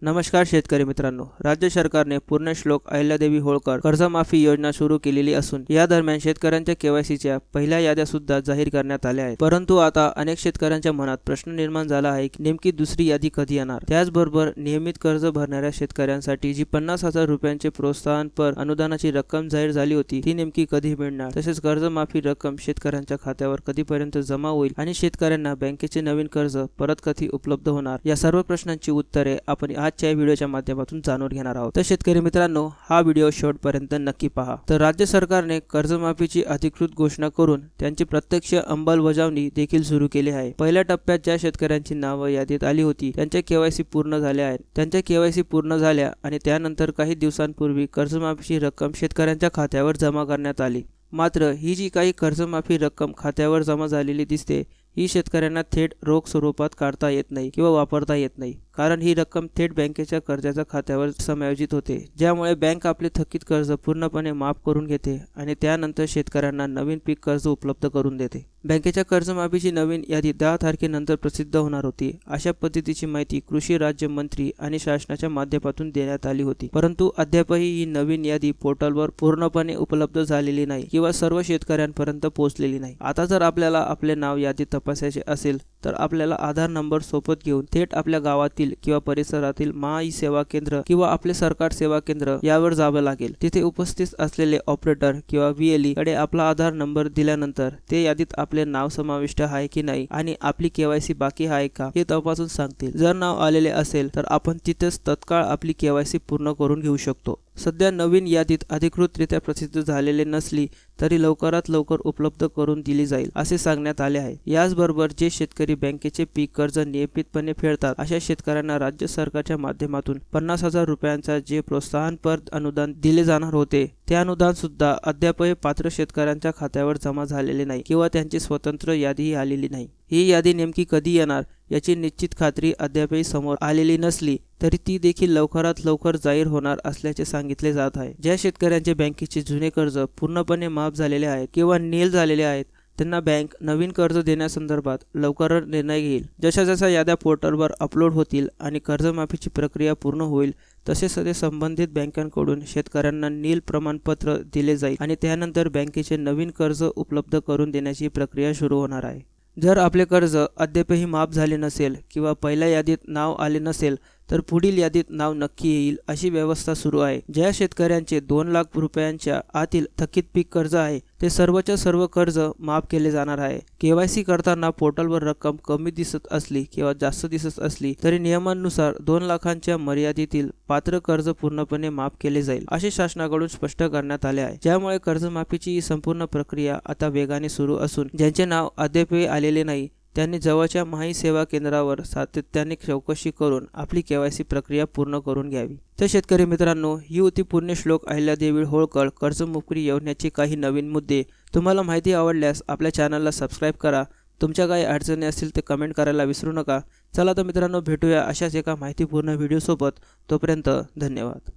नमस्कार शेतकरी मित्रांनो, राज्य सरकारने पुण्यश्लोक अहिल्यादेवी होळकर कर्जमाफी योजना सुरू केलेली असून या दरम्यान शेतकऱ्यांच्या केवायसीच्या पहिल्या याद्या सुद्धा जाहीर करण्यात आल्या आहेत। परंतु आता अनेक शेतकऱ्यांच्या मनात प्रश्न निर्माण झाला आहे की नेमकी दुसरी यादी कधी येणार। त्याचबरोबर नियमित कर्ज भरणाऱ्या शेतकऱ्यांसाठी जी 50,000 रुपयांचे प्रोत्साहनपर अनुदानाची रक्कम जाहीर झाली होती ती नेमकी कधी मिळणार, तसेच कर्जमाफी रक्कम शेतकऱ्यांच्या खात्यावर कधीपर्यंत जमा होईल आणि शेतकऱ्यांना बँकेचे नवीन कर्ज परत कधी उपलब्ध होणार, या सर्व प्रश्नांची उत्तरे आपण आजच्या व्हिडिओच्या माध्यमातून जाणून घेणार आहोत। तर शेतकरी मित्रांनो, हा व्हिडिओ शेवटपर्यंत नक्की पहा। तर राज्य सरकारने कर्जमाफीची अधिकृत घोषणा करून त्यांची प्रत्यक्ष अंमलबजावणी देखील सुरू केली आहे। पहिल्या टप्प्यात ज्या शेतकऱ्यांची नावे यादीत आली होती त्यांच्या केवायसी पूर्ण झाल्या आहेत। त्यांच्या केवायसी पूर्ण झाल्या आणि त्यानंतर काही दिवसांपूर्वी कर्जमाफीची रक्कम शेतकऱ्यांच्या खात्यावर जमा करण्यात आली। मात्र ही जी काही कर्जमाफी रक्कम खात्यावर जमा झालेली दिसते ही शेतकऱ्यांना थेट रोख स्वरूपात काढता येत नाही किंवा वापरता येत नाही, कारण ही रक्कम थेट बँकेच्या कर्जाच्या खात्यावर समायोजित होते, ज्यामुळे बँक आपले थकीत कर्ज पूर्णपणे माफ करून घेते आणि त्यानंतर शेतकऱ्यांना नवीन पीक कर्ज उपलब्ध करून देते। बँकेच्या कर्जमाफीची नवीन यादी 10 तारखेनंतर प्रसिद्ध होणार होती, अशा पद्धतीची माहिती कृषी राज्य मंत्री आणि शासनाच्या माध्यमातून देण्यात आली होती। परंतु अद्यापही ही नवीन यादी पोर्टलवर पूर्णपणे उपलब्ध झालेली नाही किंवा सर्व शेतकऱ्यांपर्यंत पोहोचलेली नाही। आता जर आपल्याला आपले नाव यादीत तपासायचे असेल तर आपल्याला आधार नंबर सोबत घेऊन थेट आपल्या गावातील किंवा परिसरातील महाई सेवा केंद्र किंवा आपले सरकार सेवा केंद्र यावर जावे लागेल। तिथे उपस्थित असलेले ऑपरेटर किंवा VLE कडे आपला आधार नंबर दिल्यानंतर ते यादीत आपले नाव समाविष्ट आहे की नाही आणि आपली केवायसी बाकी आहे का हे तपासून सांगतील। जर नाव आलेले असेल तर आपण तिथेच तत्काळ आपली केवायसी पूर्ण करून घेऊ शकतो। सध्या नवीन यादीत अधिकृतरित्या प्रसिद्ध झालेले नसली तरी लवकरात लवकर उपलब्ध करून दिली जाईल असे सांगण्यात आले आहे। याचबरोबर जे शेतकरी बँकेचे पीक कर्ज नियमितपणे फेडतात अशा शेतकऱ्यांना राज्य सरकारच्या माध्यमातून 50,000 रुपयांचा जे प्रोत्साहनपर अनुदान दिले जाणार होते ते अनुदान सुद्धा अद्यापही पात्र शेतकऱ्यांच्या खात्यावर जमा झालेले नाही किंवा त्यांची स्वतंत्र यादीही आलेली नाही। ही यादी नेमकी कधी येणार याची निश्चित खात्री अद्यापही समोर आलेली नसली तरी ती देखील लवकरात लवकर जाहीर होणार असल्याचे सांगितले जात आहे। ज्या शेतकऱ्यांचे बँकेचे जुने कर्ज पूर्णपणे माफ झालेले आहेत किंवा नील झालेले आहेत त्यांना बँक नवीन कर्ज देण्यासंदर्भात लवकरच निर्णय घेईल। जशा जशा याद्या पोर्टलवर अपलोड होतील आणि कर्जमाफीची प्रक्रिया पूर्ण होईल तसे संबंधित बँकांकडून शेतकऱ्यांना नील प्रमाणपत्र दिले जाईल आणि त्यानंतर बँकेचे नवीन कर्ज उपलब्ध करून देण्याची प्रक्रिया सुरू होणार आहे। जर आपले कर्ज अद्यापही माफ झाले नसेल किंवा पहिल्या यादीत नाव आले नसेल तर पुढील यादीत नाव नक्की येईल अशी व्यवस्था सुरू आहे। ज्या शेतकऱ्यांचे 2 लाख रुपयांच्या आतील थकीत पीक कर्ज आहे ते सर्वच्या सर्व कर्ज माफ केले जाणार आहे। केवायसी करताना पोर्टलवर रक्कम कमी दिसत असली किंवा जास्त दिसत असली तरी नियमानुसार 2 लाखांच्या मर्यादेतील पात्र कर्ज पूर्णपणे माफ केले जाईल असे शासनाकडून स्पष्ट करण्यात आले आहे। ज्यामुळे कर्जमाफीची ही संपूर्ण प्रक्रिया आता वेगाने सुरू असून ज्यांचे नाव अद्यापही आलेले नाही त्यांनी जवळच्या महाई सेवा केंद्रावर सातत्याने चौकशी करून आपली केवायसी प्रक्रिया पूर्ण करून घ्यावी। तर शेतकरी मित्रांनो, ही होती पुण्यश्लोक अहिल्यादेवी होळकर कर्जमुक्ती योजनेचे काही नवीन मुद्दे। तुम्हाला माहिती आवडल्यास आपल्या चॅनलला सबस्क्राईब करा। तुमच्या काही अडचणी असतील ते कमेंट करायला विसरू नका। चला तर मित्रांनो, भेटूया अशाच एका माहितीपूर्ण व्हिडिओ सोबत। तोपर्यंत धन्यवाद।